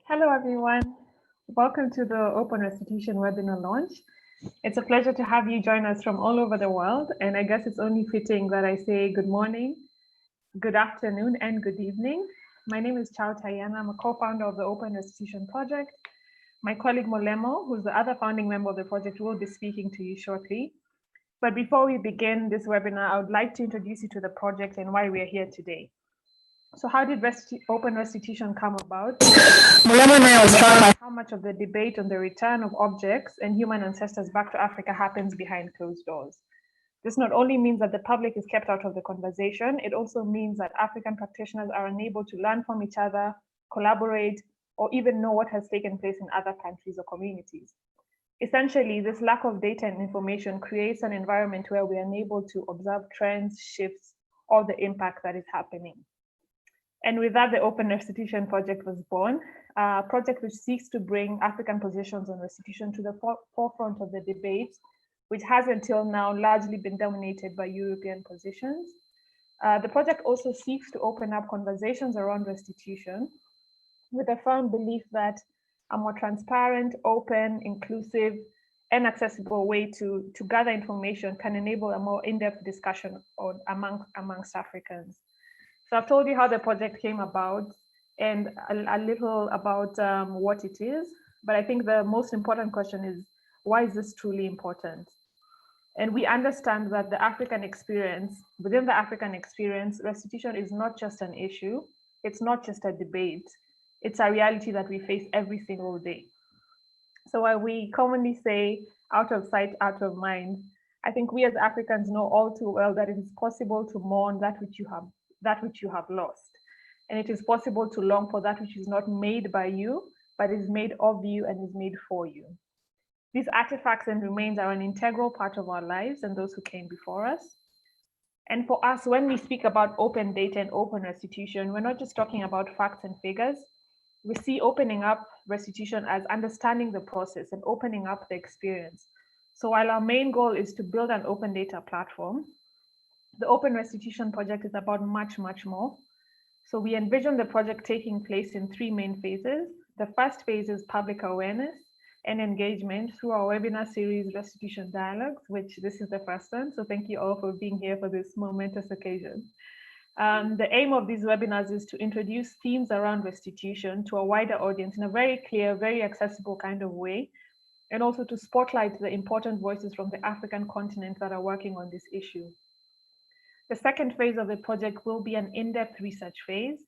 Hello, everyone. Welcome to the Open Restitution webinar launch. It's a pleasure to have you join us from all over the world. And I guess it's only fitting that I say good morning, good afternoon, and good evening. My name is Chao Tayana. I'm a co-founder of the Open Restitution Project. My colleague Molemo, who's the other founding member of the project, will be speaking to you shortly. But before we begin this webinar, I would like to introduce you to the project and why we are here today. So how did Open Restitution come about? Molemo and I was struck by how much of the debate on the return of objects and human ancestors back to Africa happens behind closed doors. This not only means that the public is kept out of the conversation, it also means that African practitioners are unable to learn from each other, collaborate, or even know what has taken place in other countries or communities. Essentially, this lack of data and information creates an environment where we are unable to observe trends, shifts, or the impact that is happening. And with that, the Open Restitution Project was born, a project which seeks to bring African positions on restitution to the forefront of the debate, which has until now largely been dominated by European positions. The project also seeks to open up conversations around restitution with a firm belief that a more transparent, open, inclusive, and accessible way to gather information can enable a more in-depth discussion amongst Africans. So I've told you how the project came about and a little about what it is, but I think the most important question is, why is this truly important? And we understand that the African experience, within the African experience, restitution is not just an issue, it's not just a debate, it's a reality that we face every single day. So while we commonly say, out of sight, out of mind, I think we as Africans know all too well that it is possible to mourn that which you have lost. And it is possible to long for that which is not made by you, but is made of you and is made for you. These artifacts and remains are an integral part of our lives and those who came before us. And for us, when we speak about open data and open restitution, we're not just talking about facts and figures. We see opening up restitution as understanding the process and opening up the experience. So while our main goal is to build an open data platform, the Open Restitution Project is about much, much more. So we envision the project taking place in three main phases. The first phase is public awareness and engagement through our webinar series, Restitution Dialogues, which this is the first one. So thank you all for being here for this momentous occasion. The aim of these webinars is to introduce themes around restitution to a wider audience in a very clear, very accessible kind of way, and also to spotlight the important voices from the African continent that are working on this issue. The second phase of the project will be an in-depth research phase,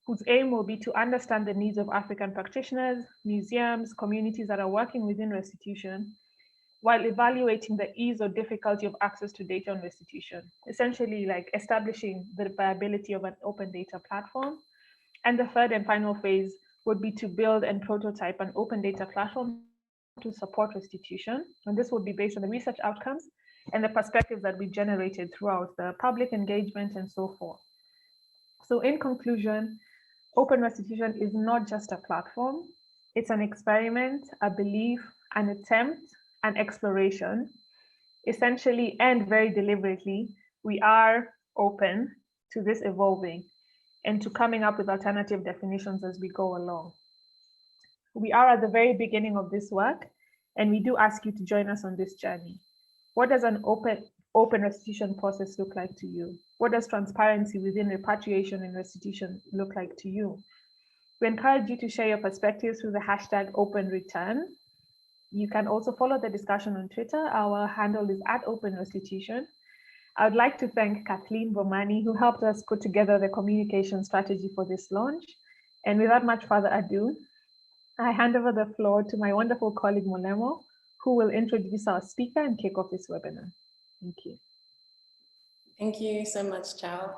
whose aim will be to understand the needs of African practitioners, museums, communities that are working within restitution, while evaluating the ease or difficulty of access to data on restitution, essentially like establishing the viability of an open data platform. And the third and final phase would be to build and prototype an open data platform to support restitution. And this will be based on the research outcomes and the perspectives that we generated throughout the public engagement and so forth. So in conclusion, Open Restitution is not just a platform, it's an experiment, a belief, an attempt, an exploration. Essentially and very deliberately, we are open to this evolving and to coming up with alternative definitions as we go along. We are at the very beginning of this work, and we do ask you to join us on this journey. What does an open restitution process look like to you? What does transparency within repatriation and restitution look like to you? We encourage you to share your perspectives through the hashtag #OpenReturn. You can also follow the discussion on Twitter. Our handle is @OpenRestitution. I would like to thank Kathleen Bomani, who helped us put together the communication strategy for this launch. And without much further ado, I hand over the floor to my wonderful colleague Molemo, who will introduce our speaker and kick off this webinar. Thank you. Thank you so much, Chao.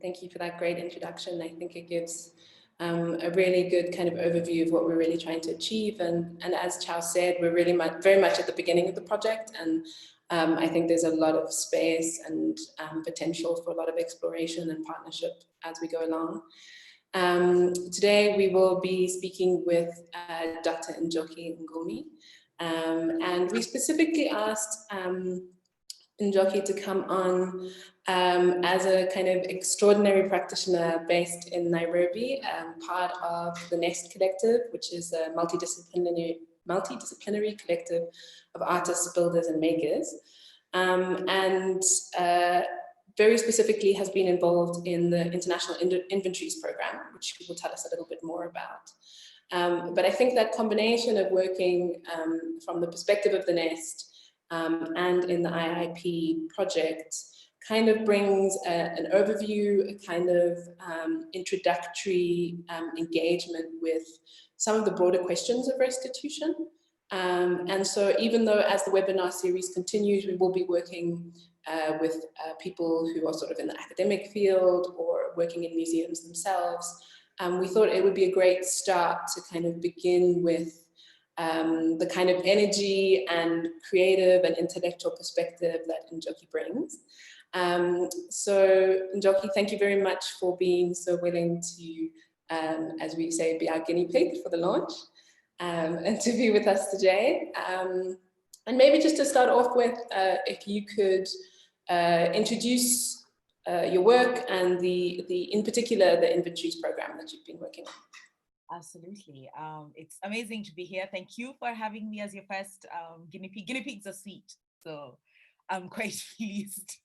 Thank you for that great introduction. I think it gives a really good kind of overview of what we're really trying to achieve. And as Chao said, we're really very much at the beginning of the project. And I think there's a lot of space and potential for a lot of exploration and partnership as we go along. Today, we will be speaking with Dr. Njoki Ngumi. And we specifically asked Njoki to come on as a kind of extraordinary practitioner based in Nairobi, part of the Nest Collective, which is a multidisciplinary collective of artists, builders, and makers. And very specifically has been involved in the International Inventories Program, which he will tell us a little bit more about. But I think that combination of working from the perspective of the Nest and in the IIP project kind of brings an overview, a kind of introductory engagement with some of the broader questions of restitution. And so even though as the webinar series continues, we will be working with people who are sort of in the academic field or working in museums themselves, we thought it would be a great start to kind of begin with the kind of energy and creative and intellectual perspective that Njoki brings. So Njoki, thank you very much for being so willing to, as we say, be our guinea pig for the launch and to be with us today. And maybe just to start off with, if you could introduce your work and in particular, the inventories program that you've been working on. Absolutely. It's amazing to be here. Thank you for having me as your first guinea pig. Guinea pigs are sweet, so I'm quite pleased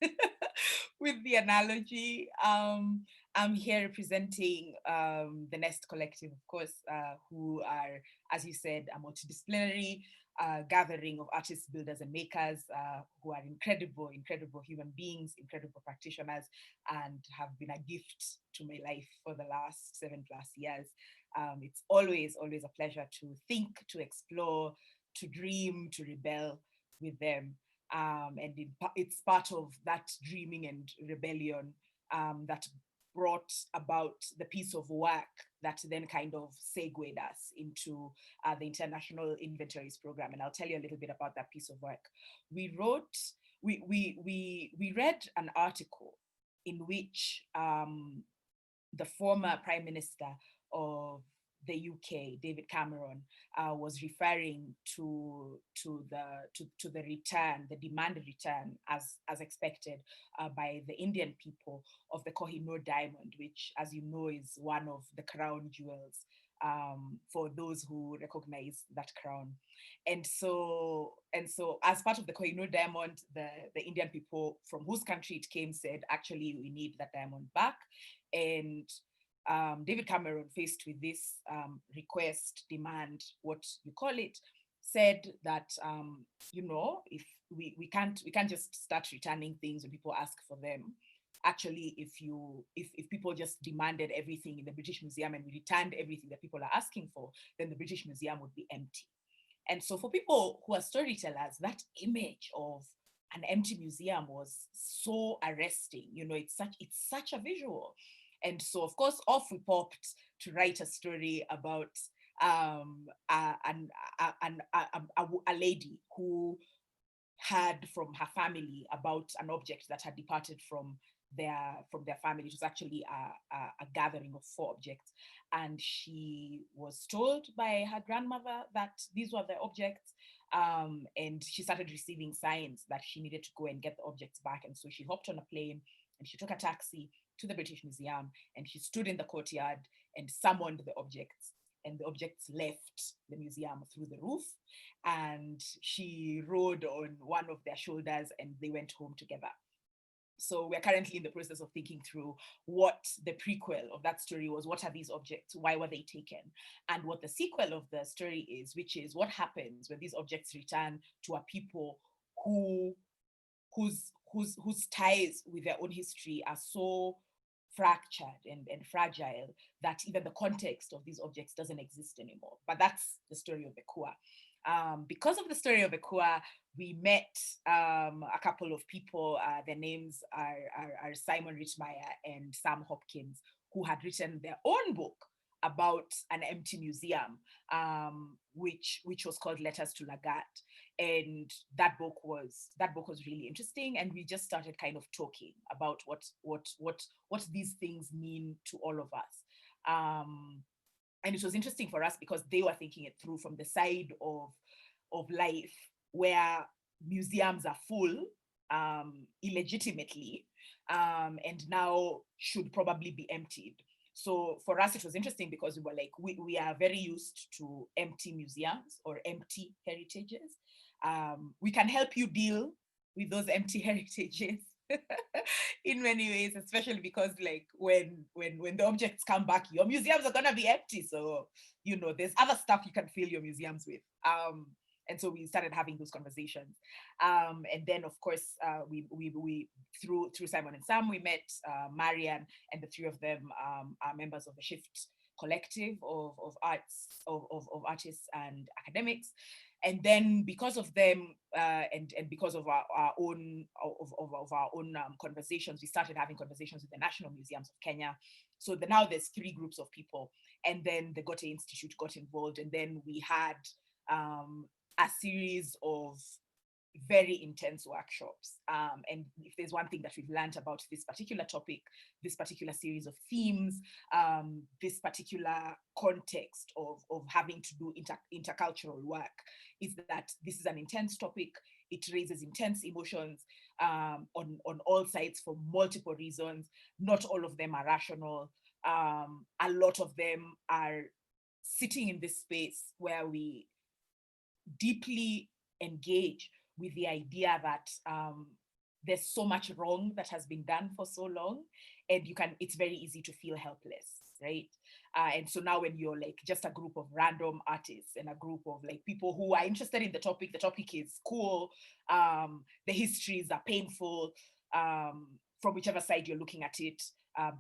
with the analogy. I'm here representing the Nest Collective, of course, who are, as you said, a multidisciplinary gathering of artists, builders, and makers who are incredible human beings, incredible practitioners, and have been a gift to my life for the last 7+ years. It's always a pleasure to think, to explore, to dream, to rebel with them. And it's part of that dreaming and rebellion that brought about the piece of work that then kind of segued us into the International Inventories Program. And I'll tell you a little bit about that piece of work. We read an article in which the former Prime Minister of the UK, David Cameron, was referring to the return, the demanded return, as expected by the Indian people, of the Kohinoor diamond, which, as you know, is one of the crown jewels for those who recognize that crown. And so as part of the Kohinoor diamond, the Indian people from whose country it came said, actually, we need that diamond back. And David Cameron, faced with this request, demand, what you call it, said that if we can't just start returning things when people ask for them. Actually, if people just demanded everything in the British Museum and we returned everything that people are asking for, then the British Museum would be empty. And so for people who are storytellers, that image of an empty museum was so arresting. It's such a visual. And so, of course, off we popped to write a story about a lady who heard from her family about an object that had departed from their family. It was actually a gathering of 4 objects. And she was told by her grandmother that these were the objects. And she started receiving signs that she needed to go and get the objects back. And so she hopped on a plane and she took a taxi to the British Museum, and she stood in the courtyard and summoned the objects, and the objects left the museum through the roof, and she rode on one of their shoulders and they went home together. So we're currently in the process of thinking through what the prequel of that story was. What are these objects? Why were they taken? And what the sequel of the story is, which is what happens when these objects return to a people whose ties with their own history are so fractured and fragile that even the context of these objects doesn't exist anymore. But that's the story of Ekua. Because of the story of Ekua, we met a couple of people. Their names are Simon Rittmeyer and Sam Hopkins, who had written their own book about an empty museum, which was called Letters to Lagat. And that book was really interesting, and we just started kind of talking about what these things mean to all of us. And it was interesting for us because they were thinking it through from the side of life where museums are full illegitimately, and now should probably be emptied. So for us, it was interesting because we were like, we are very used to empty museums or empty heritages. We can help you deal with those empty heritages in many ways, especially because like when the objects come back, your museums are gonna be empty. So, you know, there's other stuff you can fill your museums with. And so we started having those conversations. And then of course, we through Simon and Sam, we met Marian, and the three of them are members of the Shift collective of artists and academics. And then because of them and because of our own conversations, we started having conversations with the National Museums of Kenya. So now there's 3 groups of people, and then the Goethe Institute got involved, and then we had a series of very intense workshops. And if there's one thing that we've learned about this particular topic, this particular series of themes, this particular context of having to do intercultural work, is that this is an intense topic. It raises intense emotions on all sides for multiple reasons. Not all of them are rational. A lot of them are sitting in this space where we deeply engage with the idea that there's so much wrong that has been done for so long, and it's very easy to feel helpless, right? And so now when you're like just a group of random artists and a group of like people who are interested in the topic is cool, the histories are painful, from whichever side you're looking at it,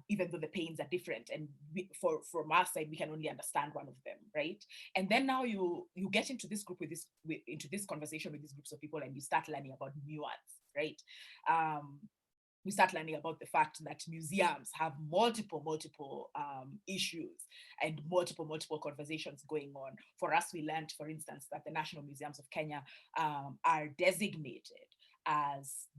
even though the pains are different, and from our side we can only understand one of them, right? And then now you get into this group into this conversation with these groups of people, and you start learning about nuance, right? We start learning about the fact that museums have multiple issues and multiple conversations going on. For us, we learned, for instance, that the National Museums of Kenya are designated as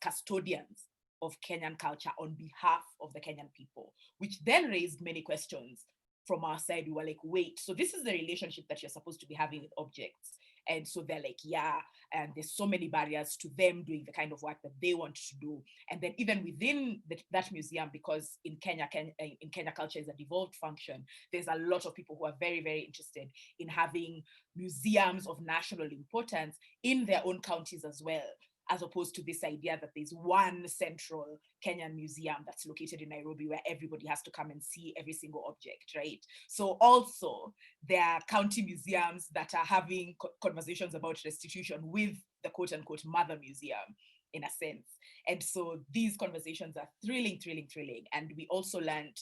custodians of Kenyan culture on behalf of the Kenyan people, which then raised many questions from our side. We were like, wait, so this is the relationship that you're supposed to be having with objects? And so they're like, yeah, and there's so many barriers to them doing the kind of work that they want to do. And then even within that museum, because in Kenya culture is a devolved function, there's a lot of people who are very, very interested in having museums of national importance in their own counties as well, as opposed to this idea that there's one central Kenyan museum that's located in Nairobi where everybody has to come and see every single object, right? So also there are county museums that are having conversations about restitution with the quote unquote mother museum, in a sense. And so these conversations are thrilling. And we also learned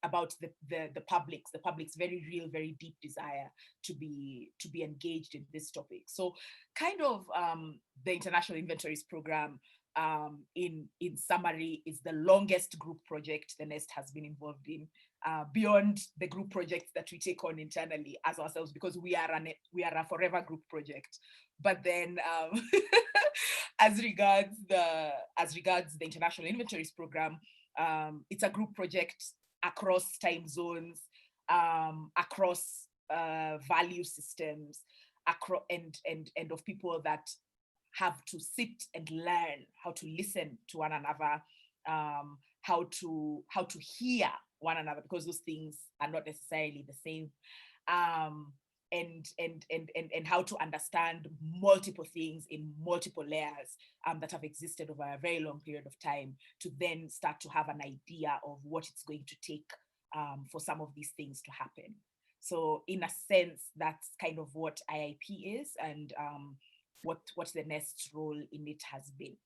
about the public's very real, very deep desire to be engaged in this topic. So kind of the International Inventories Program, in summary, is the longest group project the Nest has been involved in, beyond the group projects that we take on internally as ourselves, because we are a forever group project. But then as regards the International Inventories Program, it's a group project across time zones, across value systems, across and of people that have to sit and learn how to listen to one another, how to hear one another, because those things are not necessarily the same, and how to understand multiple things in multiple layers that have existed over a very long period of time, to then start to have an idea of what it's going to take for some of these things to happen. So in a sense, that's kind of what IIP is, and what the Nest's role in it has been.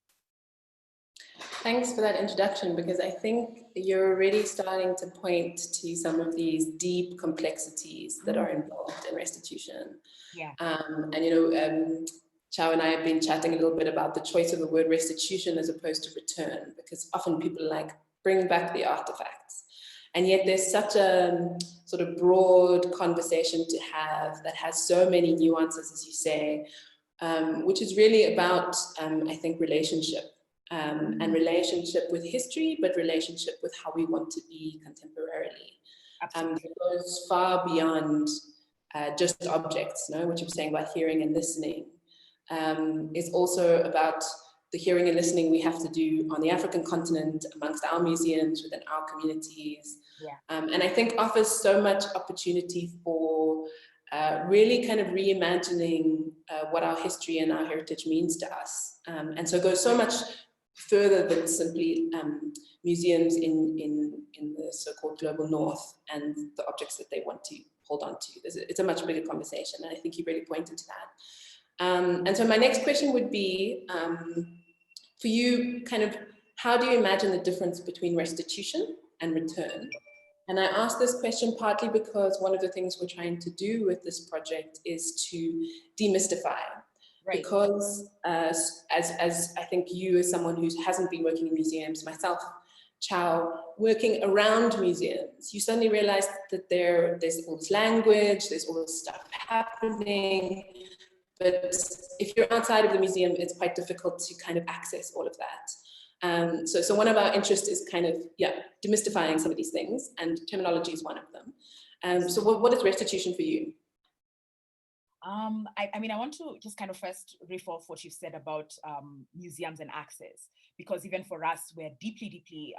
Thanks for that introduction, because I think you're already starting to point to some of these deep complexities that are involved in restitution. Yeah. And you know, Chao and I have been chatting a little bit about the choice of the word restitution as opposed to return, because often people like bring back the artifacts. And yet there's such a sort of broad conversation to have that has so many nuances, as you say, which is really about, I think, relationship. And relationship with history, but relationship with how we want to be contemporarily. It goes far beyond just objects, no? What you were saying about hearing and listening. is also about the hearing and listening we have to do on the African continent, amongst our museums, within our communities. Yeah. And I think offers so much opportunity for really kind of reimagining what our history and our heritage means to us. And so it goes so much further than simply museums in the so-called global north and the objects that they want to hold on to. It's a much bigger conversation, and I think you really pointed to that. And so my next question would be, for you, kind of, how do you imagine the difference between restitution and return? And I ask this question partly because one of the things we're trying to do with this project is to demystify. Right. Because as I think you, as someone who hasn't been working in museums, myself, Chow, working around museums, you suddenly realize that there's all this language, there's all this stuff happening, but if you're outside of the museum, it's quite difficult to kind of access all of that. So one of our interests is kind of, demystifying some of these things, and terminology is one of them. So what is restitution for you? I mean, I want to just kind of first riff off what you said about museums and access, because even for us, we're deeply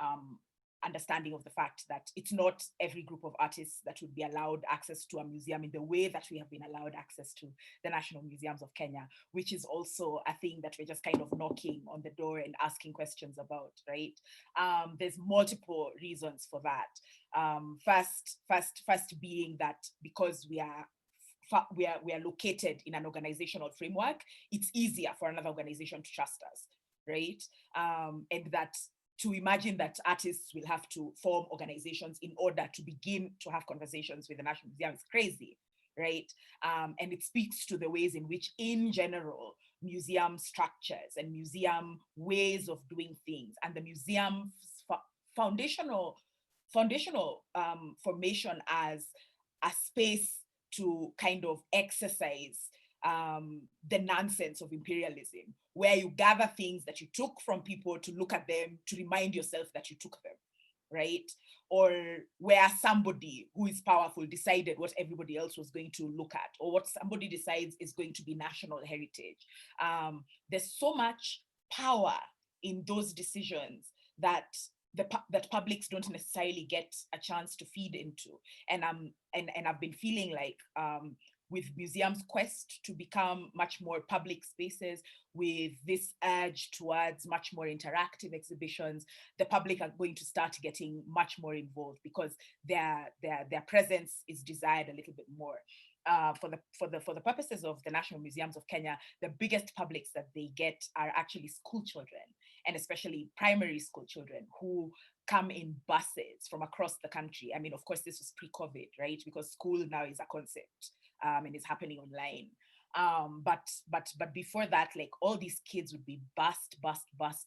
understanding of the fact that it's not every group of artists that would be allowed access to a museum in the way that we have been allowed access to the National Museums of Kenya, which is also a thing that we're just kind of knocking on the door and asking questions about, right? There's multiple reasons for that. First being that because we are located in an organizational framework, it's easier for another organization to trust us, right? And that to imagine that artists will have to form organizations in order to begin to have conversations with the National Museum is crazy, right? And it speaks to the ways in which, in general, museum structures and museum ways of doing things and the museum's foundational formation as a space to kind of exercise the nonsense of imperialism, where you gather things that you took from people to look at them, to remind yourself that you took them, right? Or where somebody who is powerful decided what everybody else was going to look at, or what somebody decides is going to be national heritage. There's so much power in those decisions that that publics don't necessarily get a chance to feed into. And I've been feeling like with museums' quest to become much more public spaces, with this urge towards much more interactive exhibitions, the public are going to start getting much more involved because their presence is desired a little bit more. For the purposes of the National Museums of Kenya, the biggest publics that they get are actually school children, and especially primary school children who come in buses from across the country. I mean, of course, this was pre-COVID, right? Because school now is a concept and it's happening online. But before that, like all these kids would be bussed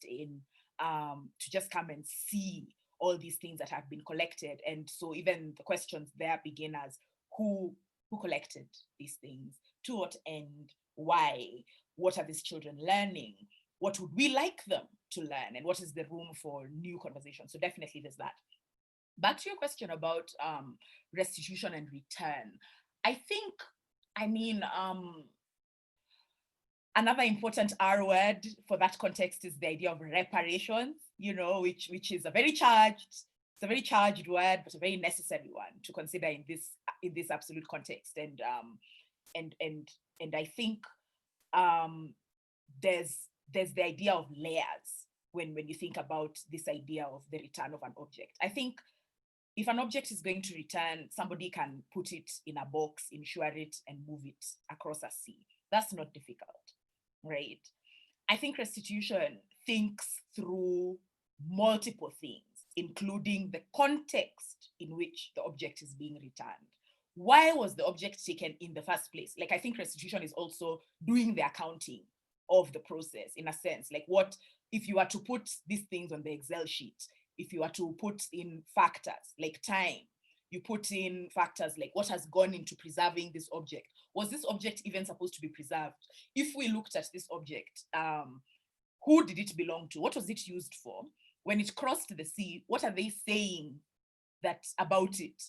in to just come and see all these things that have been collected. And so even the questions there begin as who collected these things, to what end, why, what are these children learning, what would we like them to learn, and what is the room for new conversation? So definitely there's that. Back to your question about restitution and return. Another important R word for that context is the idea of reparations, which is a very charged word, but a very necessary one to consider in this absolute context. And I think there's the idea of layers when you think about this idea of the return of an object. I think if an object is going to return, somebody can put it in a box, insure it, and move it across a sea. That's not difficult, right? I think restitution thinks through multiple things, including the context in which the object is being returned. Why was the object taken in the first place? Like, I think restitution is also doing the accounting of the process in a sense. Like, what if you were to put these things on the Excel sheet? If you were to put in factors like time, you put in factors like what has gone into preserving this object. Was this object even supposed to be preserved? If we looked at this object, who did it belong to? What was it used for? When it crossed the sea, what are they saying about it?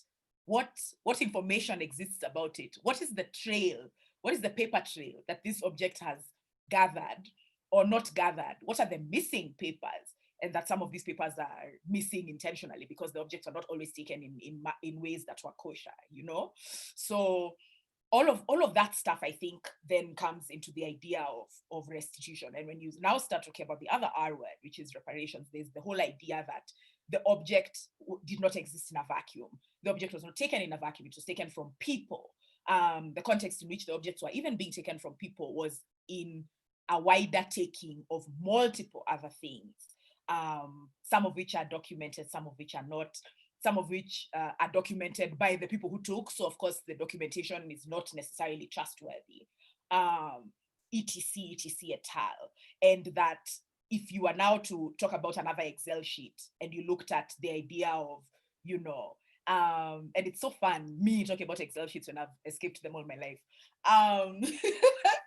What information exists about it? What is the trail? What is the paper trail that this object has gathered or not gathered? What are the missing papers? And that some of these papers are missing intentionally because the objects are not always taken in ways that were kosher, you know? So all of that stuff, I think, then comes into the idea of restitution. And when you now start talking about the other R word, which is reparations, there's the whole idea that the object did not exist in a vacuum. The object was not taken in a vacuum, it was taken from people. The context in which the objects were even being taken from people was in a wider taking of multiple other things, some of which are documented, some of which are not, some of which are documented by the people who took. So of course, the documentation is not necessarily trustworthy, etc., et al. And that if you are now to talk about another Excel sheet and you looked at the idea of, you know, and it's so fun, me talking about Excel sheets when I've escaped them all my life,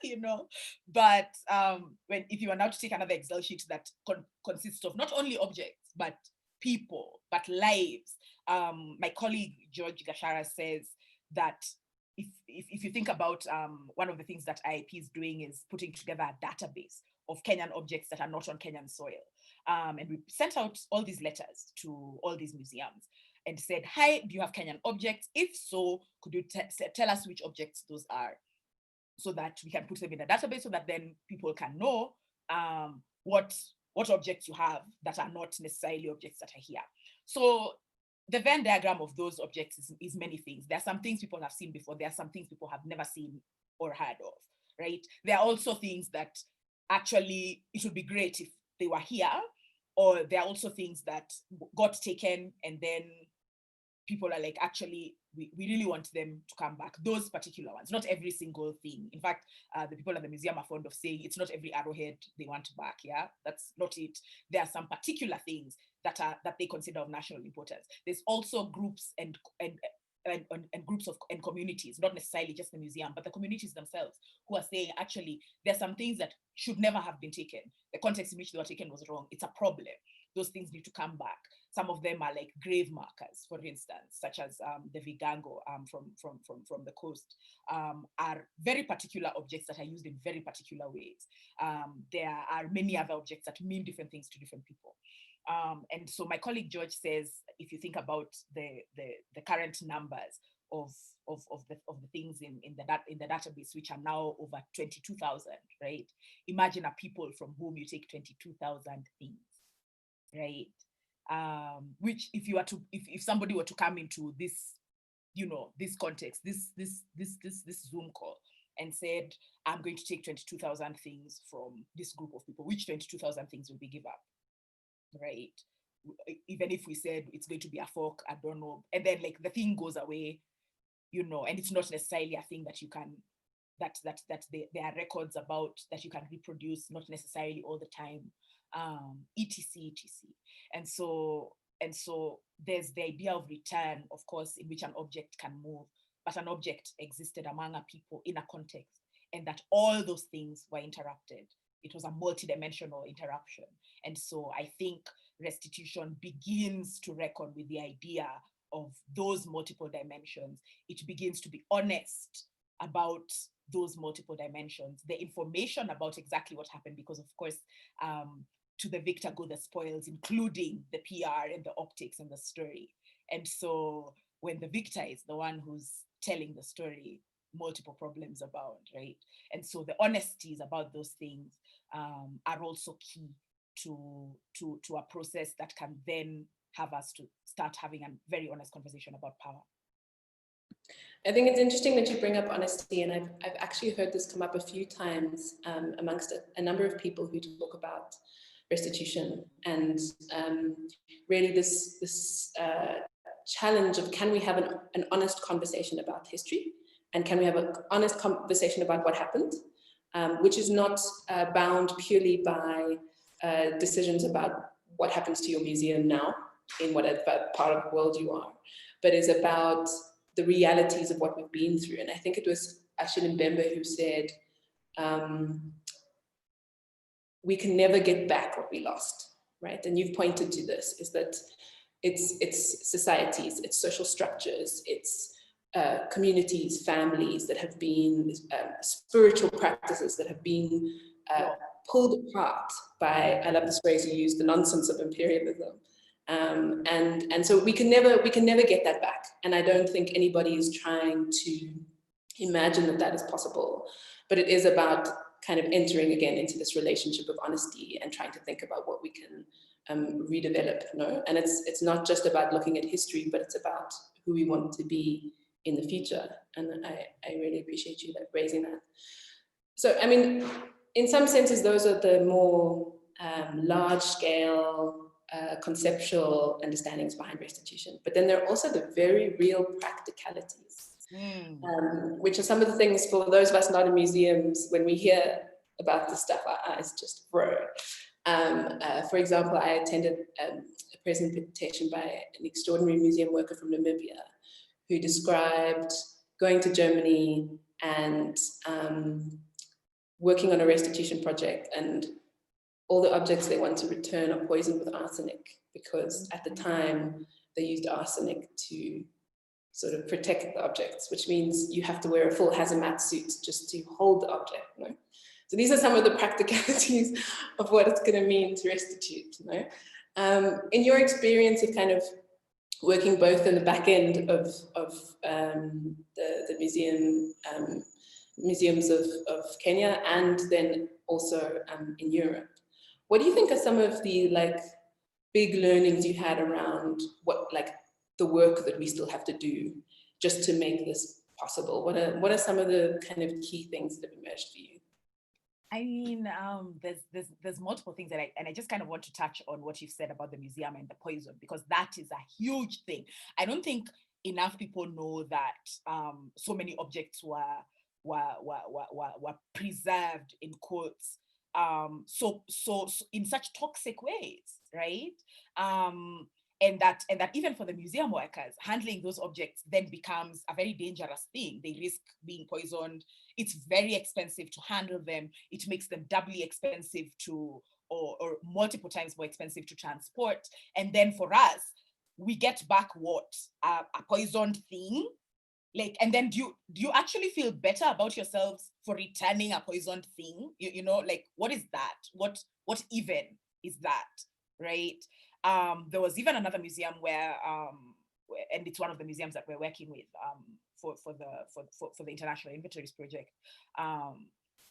you know, but if you are now to take another Excel sheet that consists of not only objects, but people, but lives. My colleague, George Gashara, says that if you think about one of the things that IIP is doing is putting together a database of Kenyan objects that are not on Kenyan soil. And we sent out all these letters to all these museums and said, hi, do you have Kenyan objects? If so, could you tell us which objects those are so that we can put them in a database so that then people can know what objects you have that are not necessarily objects that are here. So the Venn diagram of those objects is many things. There are some things people have seen before. There are some things people have never seen or heard of, right? There are also things that actually it would be great if they were here, or there are also things that got taken and then people are like, actually, we really want them to come back. Those particular ones, not every single thing. In fact, the people at the museum are fond of saying it's not every arrowhead they want back. Yeah, that's not it. There are some particular things that they consider of national importance. There's also groups and groups and communities, not necessarily just the museum, but the communities themselves who are saying, actually, there's some things that should never have been taken. The context in which they were taken was wrong. It's a problem. Those things need to come back. Some of them are like grave markers, for instance, such as the Vigango from the coast, are very particular objects that are used in very particular ways. There are many other objects that mean different things to different people. And so my colleague George says, if you think about the current numbers of the things in the database, which are now over 22,000, right? Imagine a people from whom you take 22,000 things, right? Which if somebody were to come into this, you know, this context, this Zoom call and said, I'm going to take 22,000 things from this group of people, which 22,000 things will be give up? Right? Even if we said it's going to be a fork, a doorknob, and then like the thing goes away, you know, and it's not necessarily a thing that you can, that there are records about that you can reproduce, not necessarily all the time, etc. And so there's the idea of return, of course, in which an object can move, but an object existed among a people in a context, and that all those things were interrupted. It was a multidimensional interruption. And so I think restitution begins to reckon with the idea of those multiple dimensions. It begins to be honest about those multiple dimensions, the information about exactly what happened, because of course, to the victor go the spoils, including the PR and the optics and the story. And so when the victor is the one who's telling the story, multiple problems abound, right? And so the honesties about those things are also key to a process that can then have us to start having a very honest conversation about power. I think it's interesting that you bring up honesty, and I've actually heard this come up a few times amongst a number of people who talk about restitution, and really this challenge of, can we have an honest conversation about history, and can we have an honest conversation about what happened, which is not bound purely by decisions about what happens to your museum now, in whatever part of the world you are, but is about the realities of what we've been through. And I think it was Ashil Mbembe who said, we can never get back what we lost, right? And you've pointed to this, is that it's societies, it's social structures, it's communities, families that have been, spiritual practices that have been pulled apart by, I love this phrase you use, the nonsense of imperialism. And so we can never get that back. And I don't think anybody is trying to imagine that that is possible, but it is about kind of entering again into this relationship of honesty and trying to think about what we can redevelop, you know? And it's not just about looking at history, but it's about who we want to be in the future. And I really appreciate you raising that. So, I mean, in some senses, those are the more large scale, conceptual understandings behind restitution. But then there are also the very real practicalities. Which are some of the things for those of us not in museums, when we hear about this stuff, our eyes just grow. For example, I attended a presentation by an extraordinary museum worker from Namibia who described going to Germany and working on a restitution project, and all the objects they want to return are poisoned with arsenic, because at the time they used arsenic to sort of protect the objects, which means you have to wear a full hazmat suit just to hold the object, you know? So these are some of the practicalities of what it's going to mean to restitute, you know? In your experience of kind of working both in the back end of the museums of Kenya and then also in Europe, what do you think are some of the big learnings you had around the work that we still have to do just to make this possible? What are some of the kind of key things that have emerged for you? I mean, there's multiple things that I just kind of want to touch on what you've said about the museum and the poison, because that is a huge thing. I don't think enough people know that so many objects were preserved, in quotes, so in such toxic ways, right? And that even for the museum workers, handling those objects then becomes a very dangerous thing. They risk being poisoned. It's very expensive to handle them. It makes them doubly expensive to, or multiple times more expensive to transport. And then for us, we get back what? A poisoned thing? And then do you actually feel better about yourselves for returning a poisoned thing? You know, what is that? What even is that, right? There was even another museum where, and it's one of the museums that we're working with for the International Inventories Project,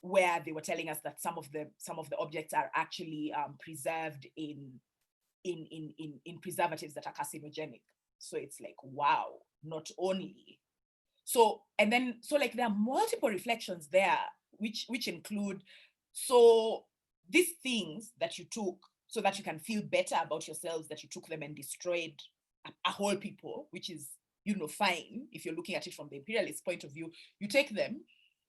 where they were telling us that some of the objects are actually preserved in preservatives that are carcinogenic. So it's like, wow, not only. So there are multiple reflections there, which include, so these things that you took so that you can feel better about yourselves, that you took them and destroyed a whole people, which is, fine. If you're looking at it from the imperialist point of view, you take them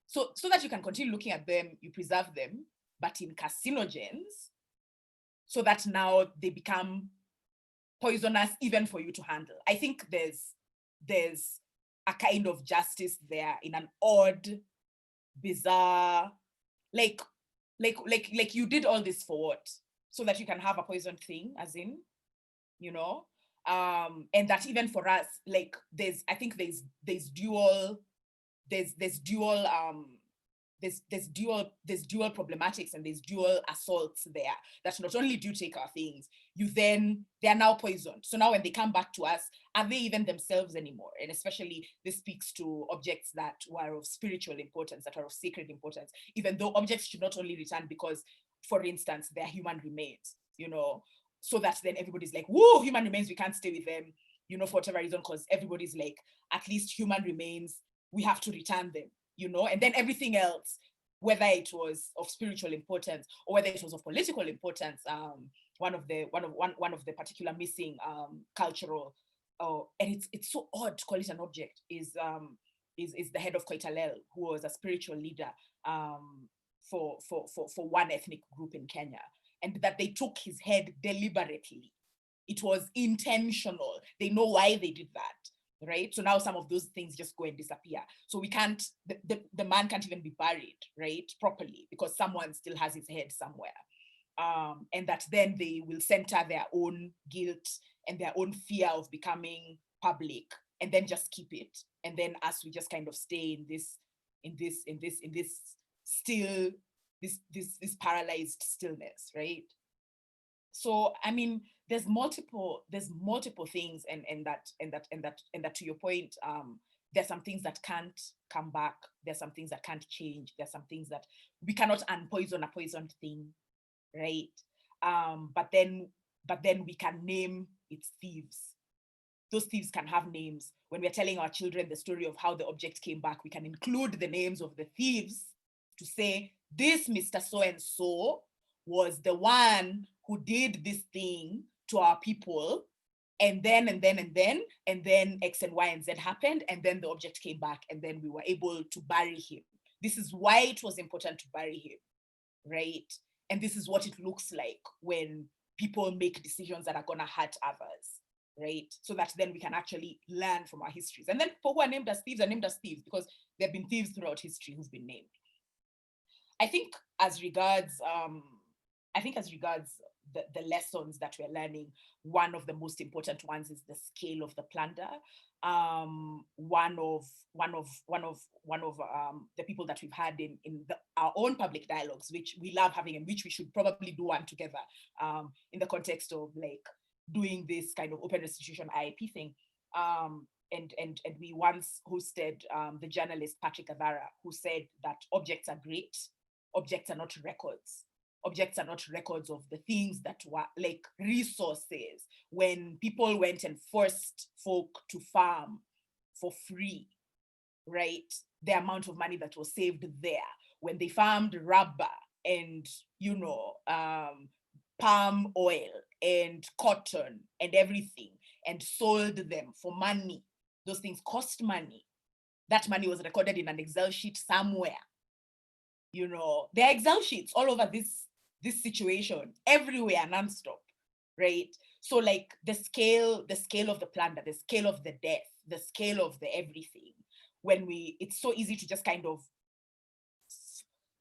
so that you can continue looking at them, you preserve them, but in carcinogens, so that now they become poisonous even for you to handle. I think there's a kind of justice there in an odd, bizarre, like you did all this for what? So that you can have a poisoned thing, as in, and that even for us, there's dual problematics, and there's dual assaults there, that not only do you take our things, they're now poisoned. So now when they come back to us, are they even themselves anymore? And especially this speaks to objects that were of spiritual importance, that are of sacred importance, even though objects should not only return because, for instance, they're human remains, so that then everybody's like, whoa, human remains, we can't stay with them, for whatever reason, because everybody's like, at least human remains, we have to return them, and then everything else, whether it was of spiritual importance or whether it was of political importance, one of the particular missing cultural, and it's so odd to call it an object, is the head of Koitalel, who was a spiritual leader for one ethnic group in Kenya, and that they took his head deliberately. It was intentional. They know why they did that, right? So now some of those things just go and disappear. So we can't, the man can't even be buried, right, properly, because someone still has his head somewhere. And that then they will center their own guilt and their own fear of becoming public, and then just keep it. And then us, we just kind of stay in this still this paralyzed stillness, right? So I mean, there's multiple things, and that to your point, there's some things that can't come back. There's some things that can't change. There's some things that we cannot unpoison a poisoned thing, right? But then we can name its thieves. Those thieves can have names. When we're telling our children the story of how the object came back, we can include the names of the thieves to say, this Mr. So-and-so was the one who did this thing to our people, and then X and Y and Z happened, and then the object came back, and then we were able to bury him. This is why it was important to bury him, right? And this is what it looks like when people make decisions that are gonna hurt others, right? So that then we can actually learn from our histories. And then people who are named as thieves are named as thieves because there have been thieves throughout history who've been named. I think as regards the lessons that we're learning, one of the most important ones is the scale of the plunder. One of the people that we've had in our own public dialogues, which we love having and which we should probably do one together, in the context of like doing this kind of open restitution IIP thing. And we once hosted the journalist Patrick Avara, who said that objects are great, objects are not records. Objects are not records of the things that were like resources. When people went and forced folk to farm for free, right? The amount of money that was saved there. When they farmed rubber and, palm oil and cotton and everything and sold them for money. Those things cost money. That money was recorded in an Excel sheet somewhere. There are Excel sheets all over this situation, everywhere, nonstop, right? So like the scale of the plunder, the scale of the death, the scale of the everything, it's so easy to just kind of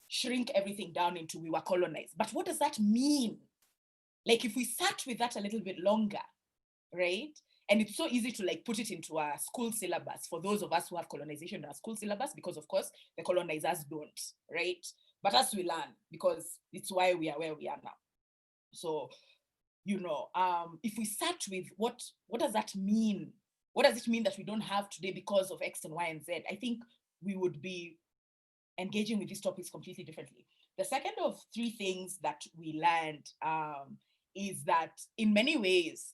shrink everything down into we were colonized. But what does that mean? Like if we sat with that a little bit longer, right? And it's so easy to like put it into our school syllabus for those of us who have colonization in our school syllabus, because of course the colonizers don't, right? But as we learn, because it's why we are where we are now. So, if we sat with what does that mean? What does it mean that we don't have today because of X and Y and Z? I think we would be engaging with these topics completely differently. The second of three things that we learned is that in many ways,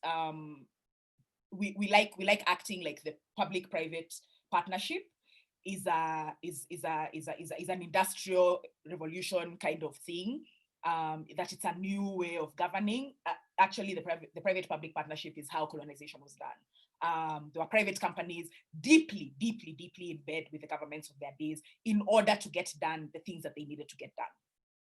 we like acting like the public-private partnership is an industrial revolution kind of thing, that it's a new way of governing. Actually, the private-public partnership is how colonization was done. There were private companies deeply in bed with the governments of their days in order to get done the things that they needed to get done,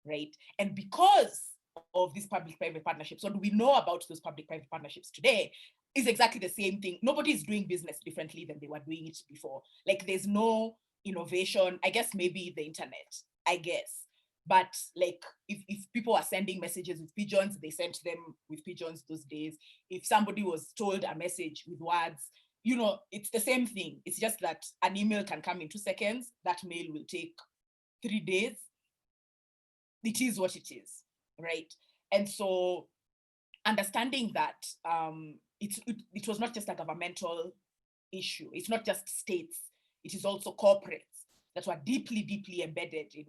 right? And because of these public-private partnerships, what do we know about those public-private partnerships today is exactly the same thing. Nobody is doing business differently than they were doing it before. Like there's no innovation. I guess maybe the internet, I guess. But like if people are sending messages with pigeons, they sent them with pigeons those days. If somebody was told a message with words, it's the same thing. It's just that an email can come in 2 seconds. That mail will take 3 days. It is what it is, right? And so understanding that it was not just a governmental issue. It's not just states. It is also corporates that were deeply embedded in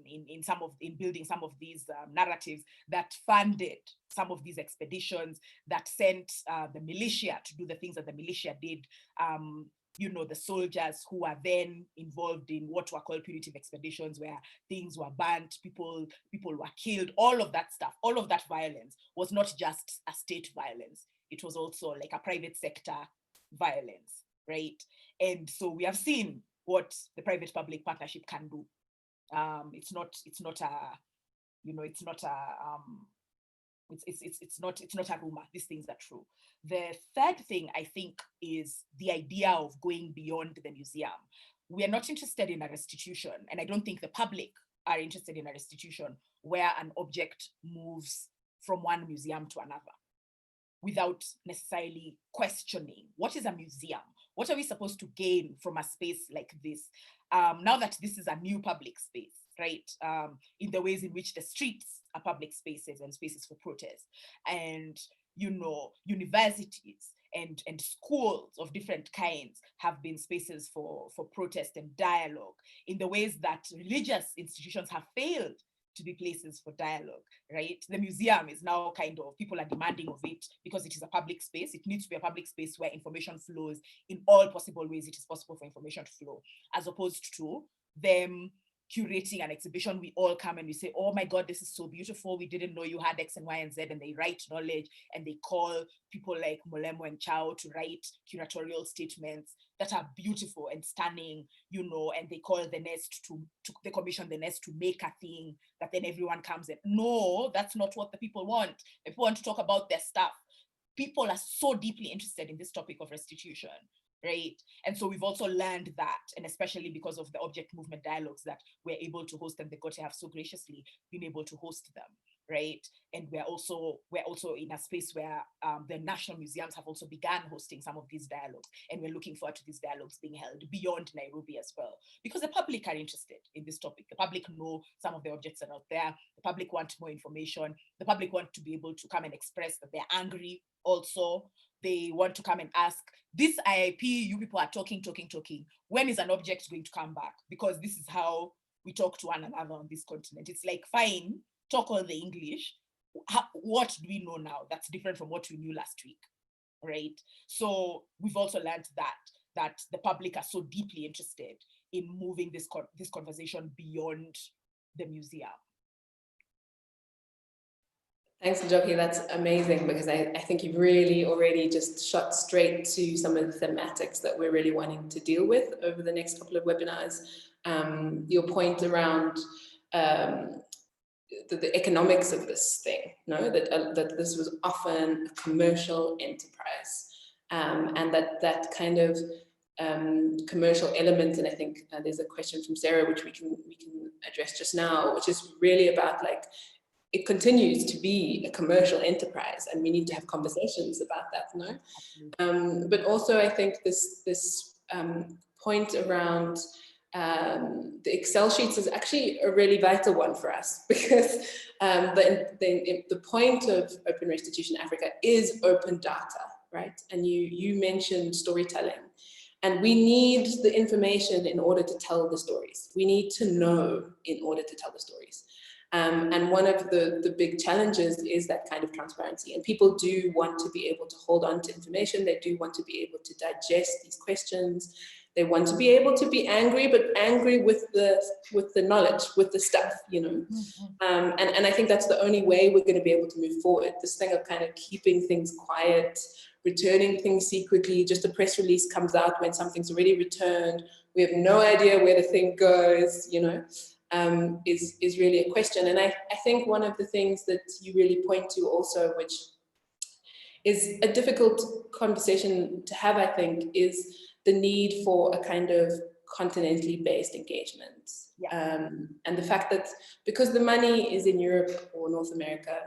building some of these narratives that funded some of these expeditions, that sent the militia to do the things that the militia did. The soldiers who were then involved in what were called punitive expeditions, where things were burnt, people were killed, all of that stuff, all of that violence was not just a state violence. It was also like a private sector violence, right? And so we have seen what the private-public partnership can do. It's not a rumor. These things are true. The third thing I think is the idea of going beyond the museum. We are not interested in a restitution, and I don't think the public are interested in a restitution where an object moves from one museum to another without necessarily questioning what is a museum? What are we supposed to gain from a space like this? Now that this is a new public space, right? In the ways in which the streets are public spaces and spaces for protest. And, you know, universities and schools of different kinds have been spaces for protest and dialogue, in the ways that religious institutions have failed to be places for dialogue, right? The museum is now kind of, people are demanding of it because it is a public space. It needs to be a public space where information flows in all possible ways it is possible for information to flow, as opposed to them curating an exhibition. We all come and we say, oh my God, this is so beautiful. We didn't know you had X and Y and Z, and they write knowledge and they call people like Molemo and Chao to write curatorial statements that are beautiful and stunning, you know, and they call the nest to they commission the nest to make a thing that then everyone comes in. No, that's not what the people want. The people want to talk about their stuff. People are so deeply interested in this topic of restitution, right? And so we've also learned that, and especially because of the object movement dialogues that we're able to host, and the GOTE have so graciously been able to host them, right? And we're also in a space where the national museums have also begun hosting some of these dialogues, and we're looking forward to these dialogues being held beyond Nairobi as well, because the public are interested in this topic. The public know some of the objects are out there. The public want more information. The public want to be able to come and express that they're angry also. They want to come and ask, this IIP, you people are talking. When is an object going to come back? Because this is how we talk to one another on this continent. It's like, fine, talk all the English. What do we know now that's different from what we knew last week, right? So we've also learned that the public are so deeply interested in moving this conversation beyond the museum. Thanks, Njoki. That's amazing, because I think you've really already just shot straight to some of the thematics that we're really wanting to deal with over the next couple of webinars. Your point around the economics of this thing, no? That this was often a commercial enterprise, and that kind of commercial element. And I think there's a question from Sarah, which we can address just now, which is really about, like, it continues to be a commercial enterprise, and we need to have conversations about that, no? But also I think this point around the Excel sheets is actually a really vital one for us, because the point of Open Restitution Africa is open data, right? And you mentioned storytelling, and we need the information in order to tell the stories. We need to know in order to tell the stories. And one of the big challenges is that kind of transparency. And people do want to be able to hold on to information. They do want to be able to digest these questions. They want to be able to be angry, but angry with the knowledge, with the stuff, you know. And I think that's the only way we're going to be able to move forward. This thing of kind of keeping things quiet, returning things secretly, just a press release comes out when something's already returned. We have no idea where the thing goes, you know. Is really a question. And I think one of the things that you really point to also, which is a difficult conversation to have, I think, is the need for a kind of continentally based engagement. Yeah. And the fact that because the money is in Europe or North America,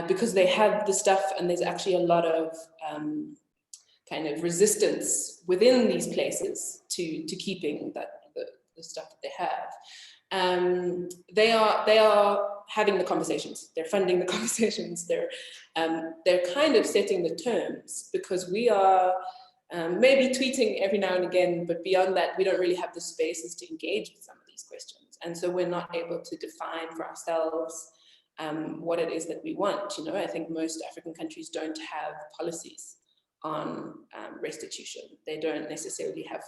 because they have the stuff, and there's actually a lot of kind of resistance within these places to keeping the stuff that they have. They are having the conversations. They're funding the conversations. They're kind of setting the terms, because we are maybe tweeting every now and again, but beyond that, we don't really have the spaces to engage with some of these questions. And so we're not able to define for ourselves what it is that we want. You know, I think most African countries don't have policies on restitution. They don't necessarily have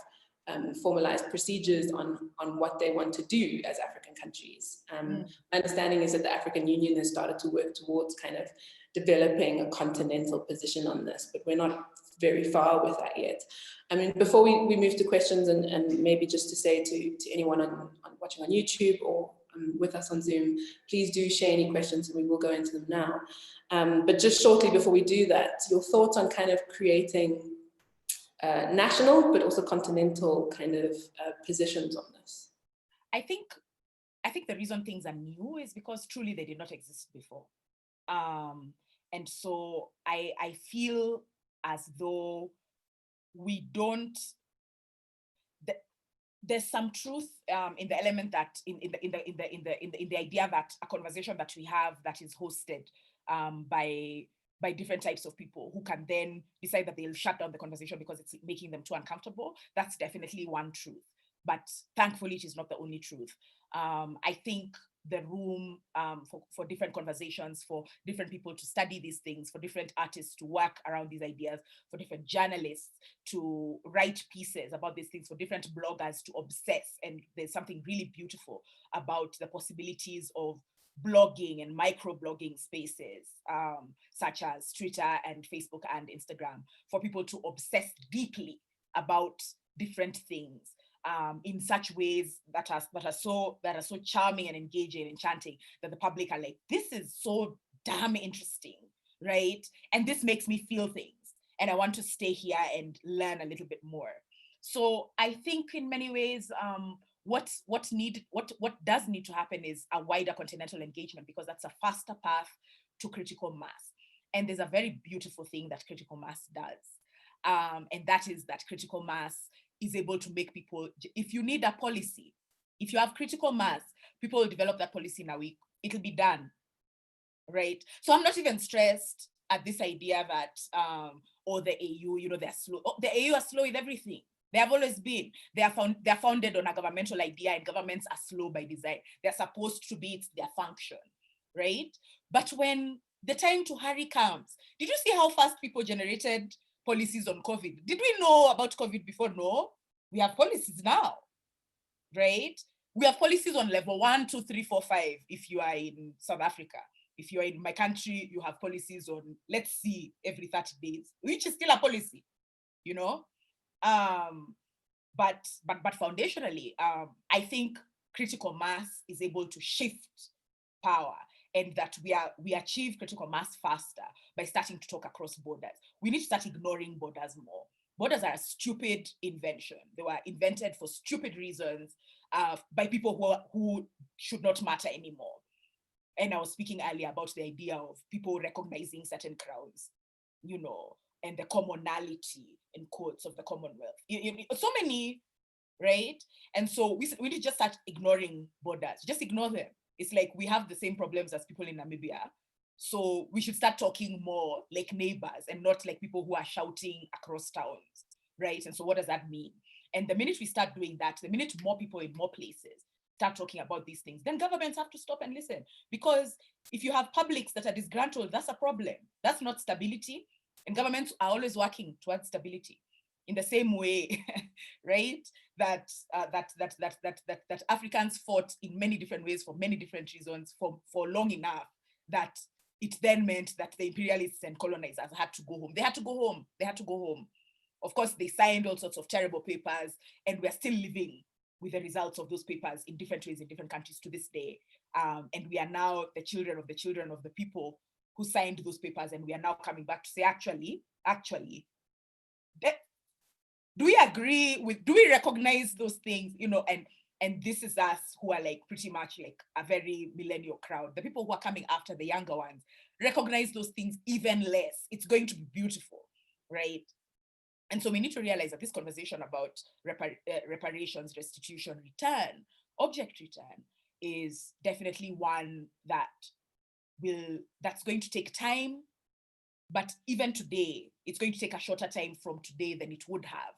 formalized procedures on what they want to do as African countries. My understanding is that the African Union has started to work towards kind of developing a continental position on this, but we're not very far with that yet. I mean, before we move to questions, and maybe just to say to anyone watching on YouTube or with us on Zoom, please do share any questions and we will go into them now. But just shortly before we do that, your thoughts on kind of creating national, but also continental kind of positions on this? I think the reason things are new is because truly they did not exist before. And so I feel as though we don't, there's some truth in the element that in the idea that a conversation that we have that is hosted by different types of people who can then decide that they'll shut down the conversation because it's making them too uncomfortable. That's definitely one truth, but thankfully it is not the only truth. I think the room for different conversations, for different people to study these things, for different artists to work around these ideas, for different journalists to write pieces about these things, for different bloggers to obsess. And there's something really beautiful about the possibilities of blogging and micro-blogging spaces, such as Twitter and Facebook and Instagram, for people to obsess deeply about different things. In such ways that are so charming and engaging and enchanting that the public are like, this is so damn interesting, right? And this makes me feel things, and I want to stay here and learn a little bit more. So I think in many ways, what does need to happen is a wider continental engagement, because that's a faster path to critical mass. And there's a very beautiful thing that critical mass does, and that is that critical mass is able to make people, if you need a policy, if you have critical mass, people will develop that policy in a week. It'll be done, right? So I'm not even stressed at this idea that, the AU, they're slow. Oh, the AU are slow with everything. They have always been. They're founded on a governmental idea, and governments are slow by design. They're supposed to be, it's their function, right? But when the time to hurry comes, did you see how fast people generated policies on COVID? Did we know about COVID before? No, we have policies now, right? We have policies on level 1, 2, 3, 4, 5. If you are in South Africa, if you are in my country, you have policies on, let's see, every 30 days, which is still a policy, but foundationally, I think critical mass is able to shift power, and that we achieve critical mass faster by starting to talk across borders. We need to start ignoring borders more. Borders are a stupid invention. They were invented for stupid reasons by people who should not matter anymore. And I was speaking earlier about the idea of people recognizing certain crowns, and the commonality, in quotes, of the Commonwealth. So many, right? And so we need to just start ignoring borders. Just ignore them. It's like we have the same problems as people in Namibia. So we should start talking more like neighbors and not like people who are shouting across towns, right? And so what does that mean? And the minute we start doing that, the minute more people in more places start talking about these things, then governments have to stop and listen. Because if you have publics that are disgruntled, that's a problem. That's not stability. And governments are always working towards stability. In the same way, right, that Africans fought in many different ways for many different reasons for long enough that it then meant that the imperialists and colonizers had to go home. They had to go home. They had to go home. Of course, they signed all sorts of terrible papers, and we're still living with the results of those papers in different ways in different countries to this day. And we are now the children of the people who signed those papers, and we are now coming back to say, actually, do we recognize those things, and this is us who are like pretty much like a very millennial crowd. The people who are coming after the younger ones recognize those things even less. It's going to be beautiful, right? And so we need to realize that this conversation about reparations, restitution, return, object return, is definitely one that's going to take time. But even today, it's going to take a shorter time from today than it would have,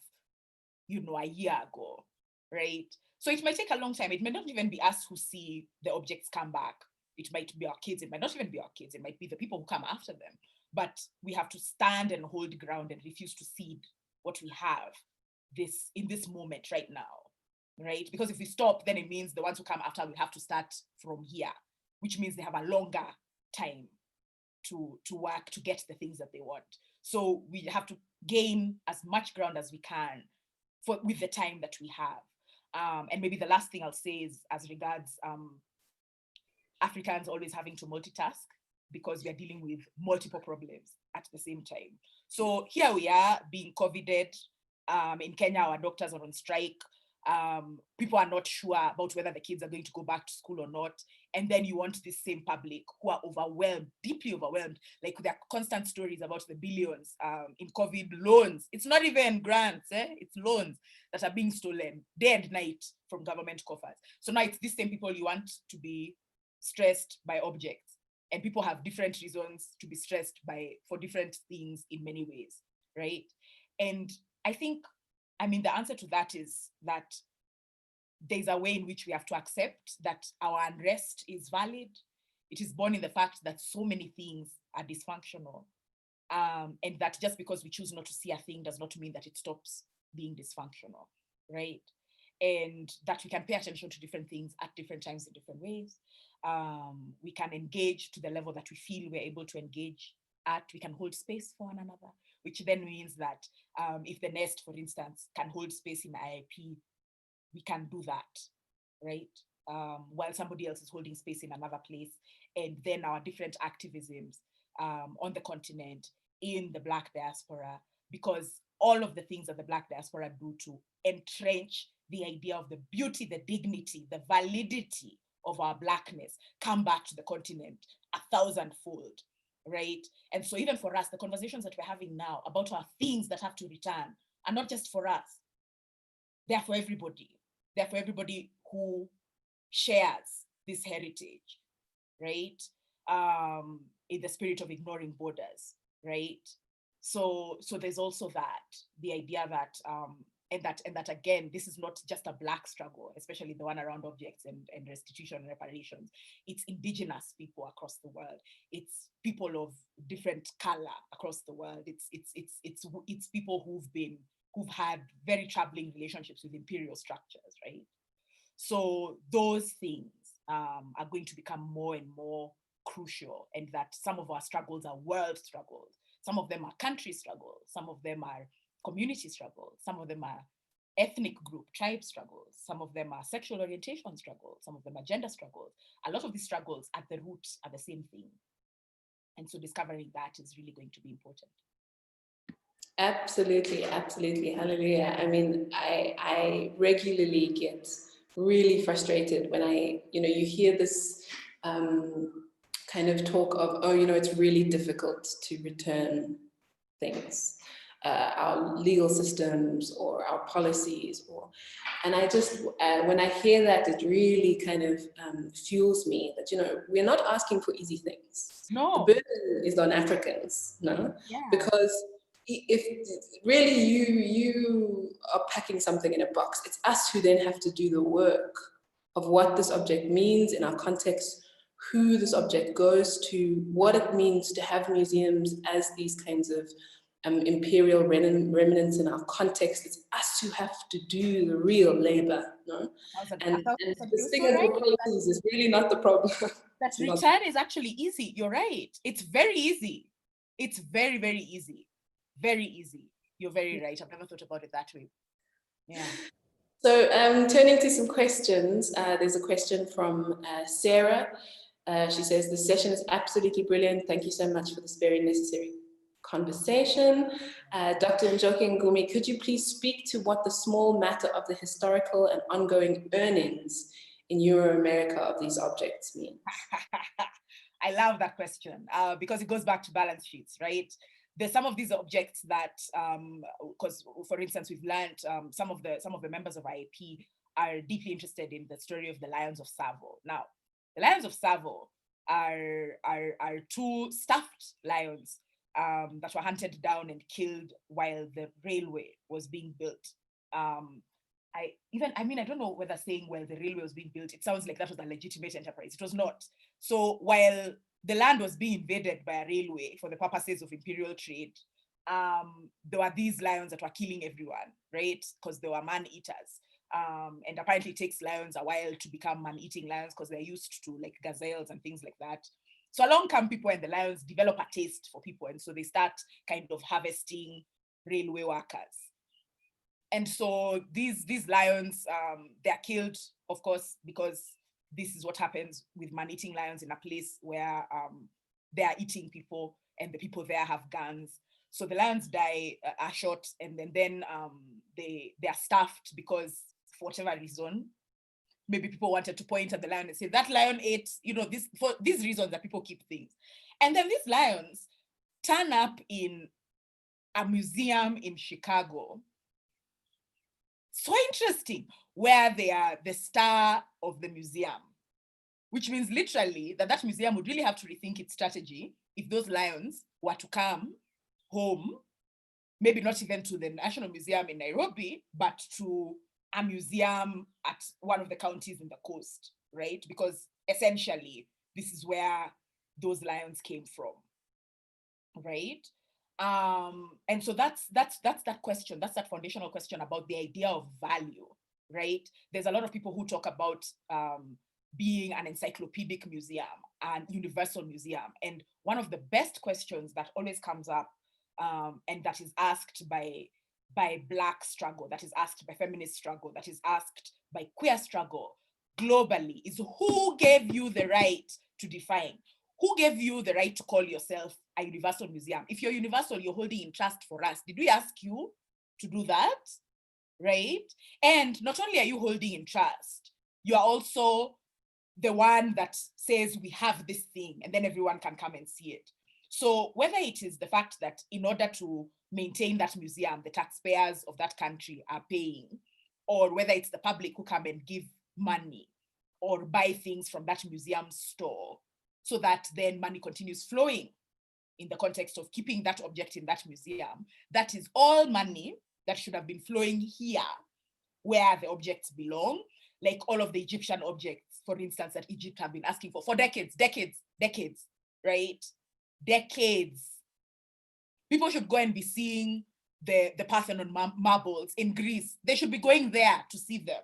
a year ago, right? So it might take a long time. It may not even be us who see the objects come back. It might be our kids. It might not even be our kids. It might be the people who come after them. But we have to stand and hold ground and refuse to cede what we have in this moment right now, right? Because if we stop, then it means the ones who come after will have to start from here, which means they have a longer time to work to get the things that they want. So we have to gain as much ground as we can with the time that we have. And maybe the last thing I'll say is as regards Africans always having to multitask, because we are dealing with multiple problems at the same time. So here we are being COVIDed. In Kenya, our doctors are on strike. People are not sure about whether the kids are going to go back to school or not. And then you want this same public who are overwhelmed, deeply overwhelmed. Like there are constant stories about the billions in COVID loans. It's not even grants, it's loans that are being stolen day and night from government coffers. So now it's these same people you want to be stressed by objects. And people have different reasons to be stressed for different things in many ways, right? And I think, the answer to that is that there's a way in which we have to accept that our unrest is valid. It is born in the fact that so many things are dysfunctional. And that just because we choose not to see a thing does not mean that it stops being dysfunctional, right? And that we can pay attention to different things at different times in different ways. We can engage to the level that we feel we're able to engage at. We can hold space for one another, which then means that if the nest, for instance, can hold space in IIP, we can do that, right? While somebody else is holding space in another place. And then our different activisms on the continent, in the Black diaspora, because all of the things that the Black diaspora do to entrench the idea of the beauty, the dignity, the validity of our Blackness come back to the continent 1,000-fold, right? And so even for us, the conversations that we're having now about our things that have to return are not just for us. They're for everybody. They're for everybody who shares this heritage, right? In the spirit of ignoring borders, right? So there's also that, the idea that, and that again, this is not just a Black struggle, especially the one around objects and restitution and reparations. It's indigenous people across the world. It's people of different color across the world. It's people who've had very troubling relationships with imperial structures, right? So those things are going to become more and more crucial, and that some of our struggles are world struggles. Some of them are country struggles. Some of them are community struggles. Some of them are ethnic group, tribe struggles. Some of them are sexual orientation struggles. Some of them are gender struggles. A lot of these struggles at the root are the same thing. And so discovering that is really going to be important. Absolutely, absolutely. Hallelujah. I regularly get really frustrated when you hear this kind of talk of, it's really difficult to return things, our legal systems or our policies, and I just, when I hear that, it really kind of fuels me that, we're not asking for easy things. No. The burden is on Africans, no? Yeah. Because if really you are packing something in a box, it's us who then have to do the work of what this object means in our context, who this object goes to, what it means to have museums as these kinds of imperial remnants in our context. It's us who have to do the real labor, no? And this thing of the policies is really not the problem. That return is actually easy. You're right. It's very easy. It's very, very easy. Very easy. You're very right. I've never thought about it that way. Yeah. So turning to some questions, there's a question from Sarah. She says, the session is absolutely brilliant. Thank you so much for this very necessary conversation. Dr. Njoki Ngumi, could you please speak to what the small matter of the historical and ongoing earnings in Euro-America of these objects mean? I love that question because it goes back to balance sheets, right? There's some of these objects that, because for instance, we've learned some of the members of IAP are deeply interested in the story of the Lions of Tsavo. Now, the Lions of Tsavo are two stuffed lions that were hunted down and killed while the railway was being built. I don't know whether saying while the railway was being built, it sounds like that was a legitimate enterprise. It was not. So while the land was being invaded by a railway for the purposes of imperial trade, there were these lions that were killing everyone, right? Because they were man-eaters. And apparently it takes lions a while to become man-eating lions because they're used to like gazelles and things like that. So along come people and the lions develop a taste for people. And so they start kind of harvesting railway workers. And so these lions, they're killed, of course, because this is what happens with man-eating lions in a place where they are eating people and the people there have guns. So the lions die, are shot, and then they are stuffed because for whatever reason. Maybe people wanted to point at the lion and say, that lion ate, this, for these reasons that people keep things. And then these lions turn up in a museum in Chicago. So interesting, where they are the star of the museum, which means literally that museum would really have to rethink its strategy if those lions were to come home, maybe not even to the National Museum in Nairobi, but to a museum at one of the counties in the coast, right? Because essentially, this is where those lions came from, right? And so that's that question, that's that foundational question about the idea of value, right? There's a lot of people who talk about being an encyclopedic museum and universal museum. And one of the best questions that always comes up and that is asked by Black struggle, that is asked by feminist struggle, that is asked by queer struggle globally is, who gave you the right to define? Who gave you the right to call yourself a universal museum? If you're universal, you're holding in trust for us. Did we ask you to do that? Right? And not only are you holding in trust, you are also the one that says we have this thing and then everyone can come and see it. So whether it is the fact that in order to maintain that museum, the taxpayers of that country are paying, or whether it's the public who come and give money or buy things from that museum store, so that then money continues flowing in the context of keeping that object in that museum, that is all money that should have been flowing here where the objects belong, like all of the Egyptian objects, for instance, that Egypt have been asking for decades, right? Decades. People should go and be seeing the Parthenon marbles in Greece. They should be going there to see them.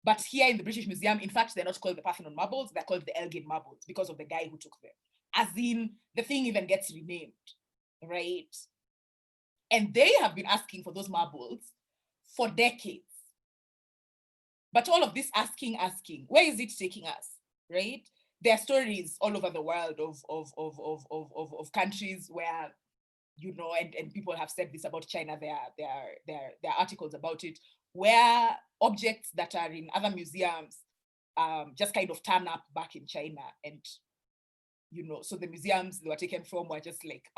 But here in the British Museum, in fact, they're not called the Parthenon marbles, they're called the Elgin marbles because of the guy who took them. As in, the thing even gets renamed, right? And they have been asking for those marbles for decades. But all of this asking, where is it taking us, right? There are stories all over the world of countries where, and people have said this about China, there are articles about it, where objects that are in other museums just kind of turn up back in China. And, so the museums they were taken from were just like,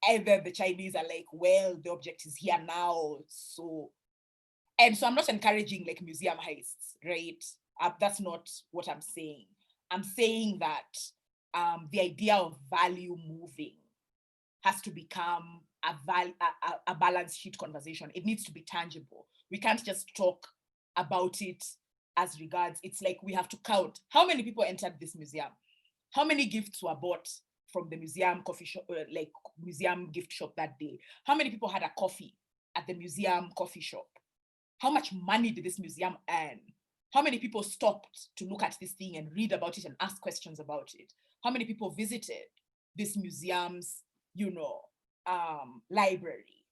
either the Chinese are like, well, the object is here now, so. And so I'm not encouraging like museum heists, right? That's not what I'm saying. I'm saying that the idea of value moving has to become a balance sheet conversation. It needs to be tangible. We can't just talk about it as regards, it's like we have to count how many people entered this museum, how many gifts were bought from the museum coffee shop, like museum gift shop that day, how many people had a coffee at the museum coffee shop, how much money did this museum earn, how many people stopped to look at this thing and read about it and ask questions about it, how many people visited this museum's library,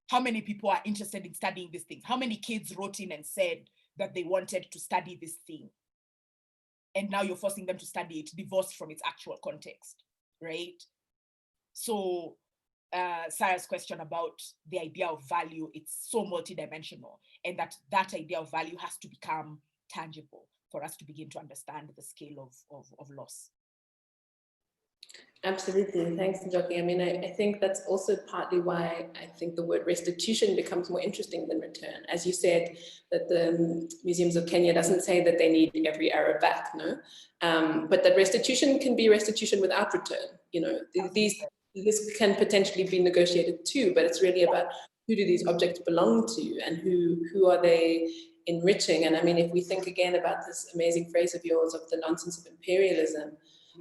how many people are interested in studying these things, how many kids wrote in and said that they wanted to study this thing, and now you're forcing them to study it divorced from its actual context, right? So Sarah's question about the idea of value, it's so multidimensional, and that idea of value has to become tangible for us to begin to understand the scale of loss. Absolutely, thanks, Njoki. I mean, I think that's also partly why I think the word restitution becomes more interesting than return. As you said, that the Museums of Kenya doesn't say that they need every Arab back, no? But that restitution can be restitution without return. This can potentially be negotiated too, but it's really about who do these objects belong to and who are they enriching. And I mean, if we think again about this amazing phrase of yours of the nonsense of imperialism,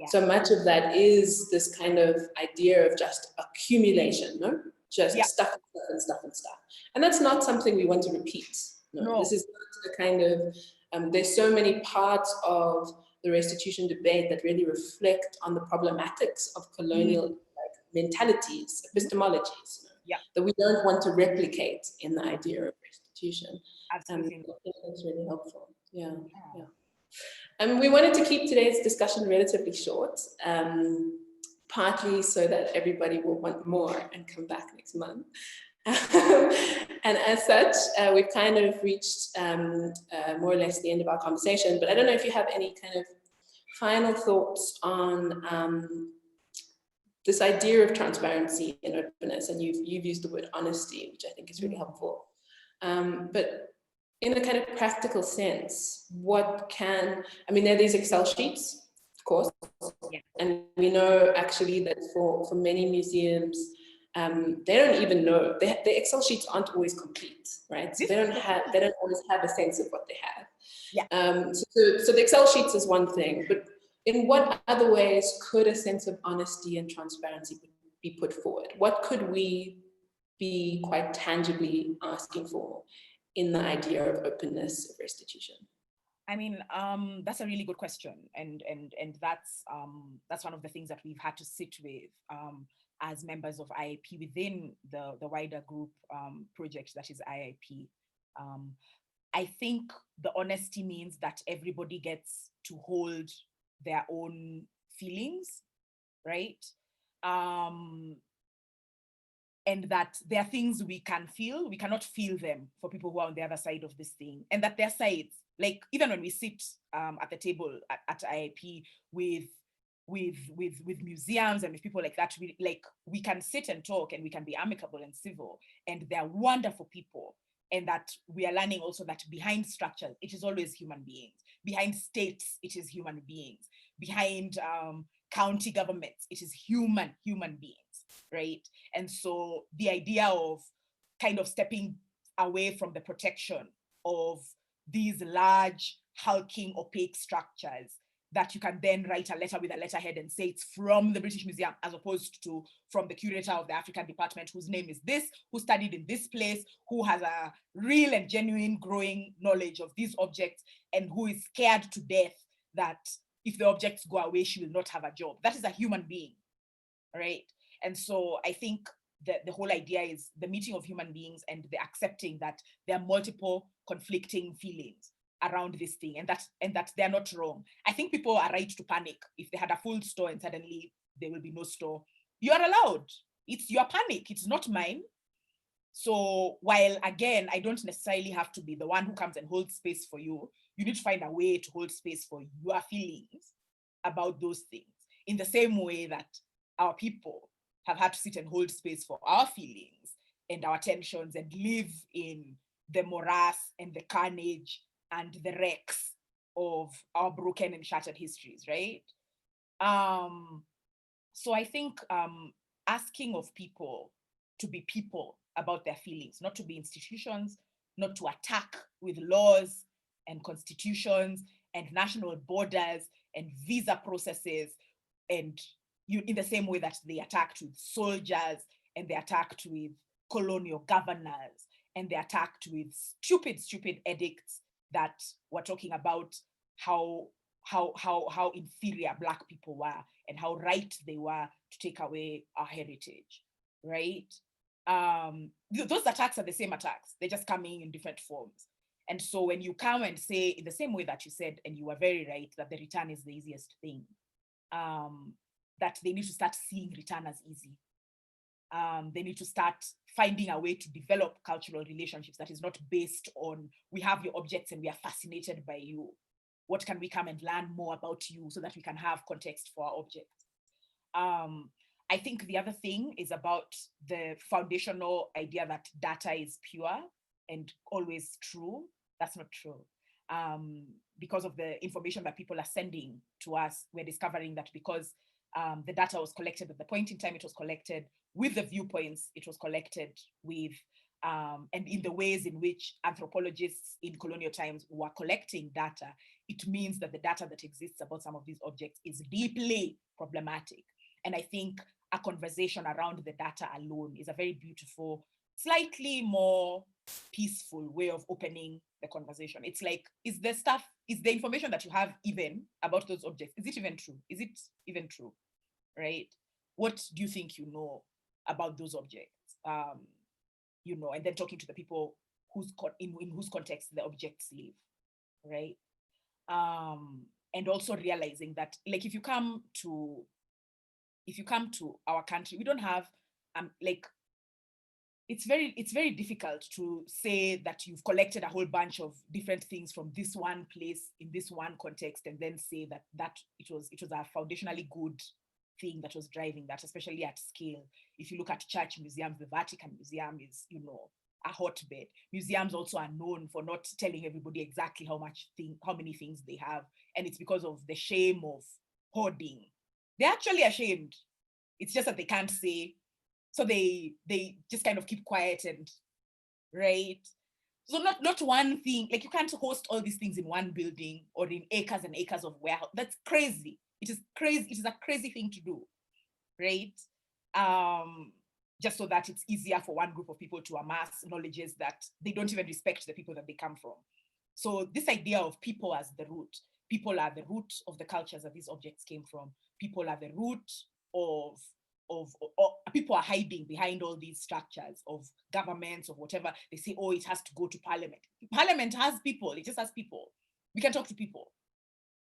so much of that is this kind of idea of just accumulation, no? Just stuff and stuff. And that's not something we want to repeat. No. This is not the kind of, there's so many parts of the restitution debate that really reflect on the problematics of colonial mentalities, epistemologies, that we don't want to replicate in the idea of restitution. Absolutely. I think that's really helpful. Yeah. We wanted to keep today's discussion relatively short, partly so that everybody will want more and come back next month. And as such, we've kind of reached more or less the end of our conversation, but I don't know if you have any kind of final thoughts on this idea of transparency and openness, and you've used the word honesty, which I think is really helpful. But in a kind of practical sense, there are these Excel sheets, of course, Yeah. and we know actually that for many museums, they don't even know, the Excel sheets aren't always complete, right? So they don't always have a sense of what they have. Yeah. So the Excel sheets is one thing, but in what other ways could a sense of honesty and transparency be put forward? What could we be quite tangibly asking for in the idea of openness of restitution? I mean, that's a really good question, and that's one of the things that we've had to sit with as members of IIP within the wider group project that is IIP. I think the honesty means that everybody gets to hold their own feelings, right? And that there are things we can feel, we cannot feel them for people who are on the other side of this thing, and that their sides, like even when we sit at the table at IIP with museums and with people like that, we can sit and talk and we can be amicable and civil, and they're wonderful people. And that we are learning also that behind structures, it is always human beings. Behind states, it is human beings. Behind county governments, it is human beings, right? And so the idea of kind of stepping away from the protection of these large, hulking, opaque structures that you can then write a letter with a letterhead and say it's from the British Museum, as opposed to from the curator of the African department, whose name is this, who studied in this place, who has a real and genuine growing knowledge of these objects, and who is scared to death that if the objects go away, she will not have a job. That is a human being, right? And so I think that the whole idea is the meeting of human beings and the accepting that there are multiple conflicting feelings around this thing, and that they're not wrong. I think people are right to panic if they had a full store and suddenly there will be no store. You are allowed. It's your panic. It's not mine. So while again, I don't necessarily have to be the one who comes and holds space for you, you need to find a way to hold space for your feelings about those things, in the same way that our people have had to sit and hold space for our feelings and our tensions and live in the morass and the carnage and the wrecks of our broken and shattered histories, right? So I think asking of people to be people about their feelings, not to be institutions, not to attack with laws and constitutions and national borders and visa processes, and in the same way that they attacked with soldiers and they attacked with colonial governors and they attacked with stupid edicts that were talking about how inferior Black people were and how right they were to take away our heritage, right? Those attacks are the same attacks. They're just coming in different forms. And so when you come and say, in the same way that you said, and you were very right, that the return is the easiest thing, that they need to start seeing return as easy. They need to start finding a way to develop cultural relationships that is not based on, we have your objects and we are fascinated by you. What can we come and learn more about you so that we can have context for our objects? I think the other thing is about the foundational idea that data is pure and always true. That's not true. Because of the information that people are sending to us, we're discovering that because the data was collected at the point in time it was collected, with the viewpoints it was collected with, and in the ways in which anthropologists in colonial times were collecting data, it means that the data that exists about some of these objects is deeply problematic. And I think a conversation around the data alone is a very beautiful, slightly more peaceful way of opening the conversation. It's like, is the information that you have even about those objects, is it even true? Is it even true, right? What do you think you know about those objects? And then talking to the people in whose context the objects live, right? And also realizing that, like, if you come to our country, we don't have it's very difficult to say that you've collected a whole bunch of different things from this one place in this one context, and then say that it was a foundationally good thing that was driving that, especially at scale. If you look at church museums, the Vatican Museum is, a hotbed. Museums also are known for not telling everybody exactly how many things they have, and it's because of the shame of hoarding. They're actually ashamed. It's just that they can't say. So they just kind of keep quiet, and right. So not one thing, like you can't host all these things in one building or in acres and acres of warehouse. That's crazy. It is crazy. It is a crazy thing to do, right? Just so that it's easier for one group of people to amass knowledges that they don't even respect the people that they come from. So this idea of people as the root, people are the root of the cultures that these objects came from. People are the root of people are hiding behind all these structures of governments, of whatever. They say, oh, it has to go to parliament. Parliament has people, it just has people. We can talk to people,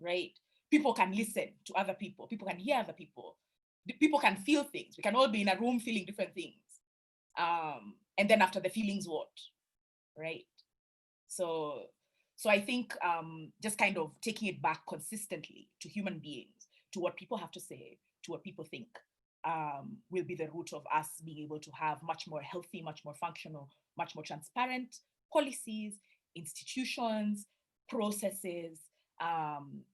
right? People can listen to other people. People can hear other people. People can feel things. We can all be in a room feeling different things. And then after the feelings, what, right? So I think just kind of taking it back consistently to human beings, to what people have to say, to what people think, will be the root of us being able to have much more healthy, much more functional, much more transparent policies, institutions, processes, and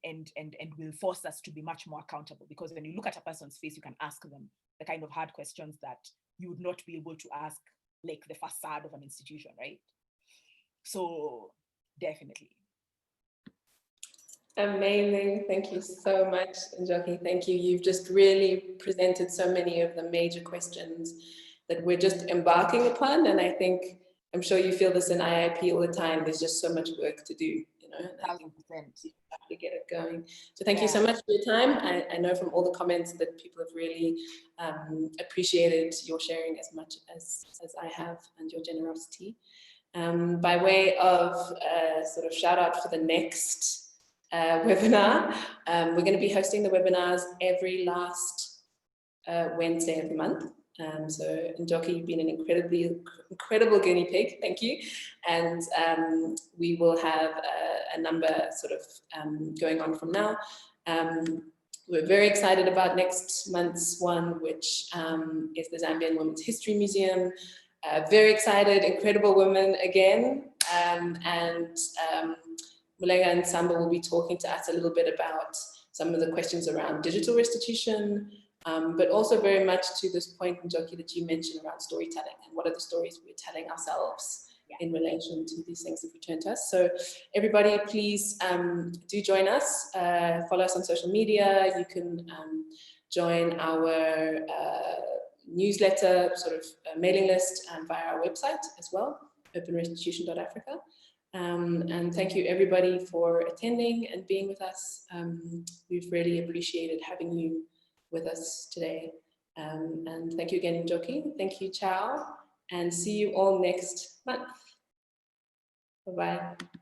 will force us to be much more accountable. Because when you look at a person's face, you can ask them the kind of hard questions that you would not be able to ask like the facade of an institution, right? So definitely. Amazing. Thank you so much, Njoki. Thank you. You've just really presented so many of the major questions that we're just embarking upon. And I think, I'm sure you feel this in IIP all the time. There's just so much work to do, and I think we have to get it going. So thank you so much for your time. I know from all the comments that people have really appreciated your sharing as much as I have, and your generosity. By way of sort of shout out for the next webinar. We're going to be hosting the webinars every last Wednesday of the month. So Njoki, you've been an incredible guinea pig, thank you. And we will have a number sort of going on from now. We're very excited about next month's one, which is the Zambian Women's History Museum. Very excited, incredible women again. Mulega and Samba will be talking to us a little bit about some of the questions around digital restitution, but also very much to this point, Njoki, that you mentioned around storytelling and what are the stories we're telling ourselves in relation to these things that return to us. So everybody, please do join us, follow us on social media. You can join our newsletter sort of mailing list via our website as well, openrestitution.africa. And thank you everybody for attending and being with us. We've really appreciated having you with us today. And thank you again, Njoki. Thank you, Chow. And see you all next month. Bye-bye.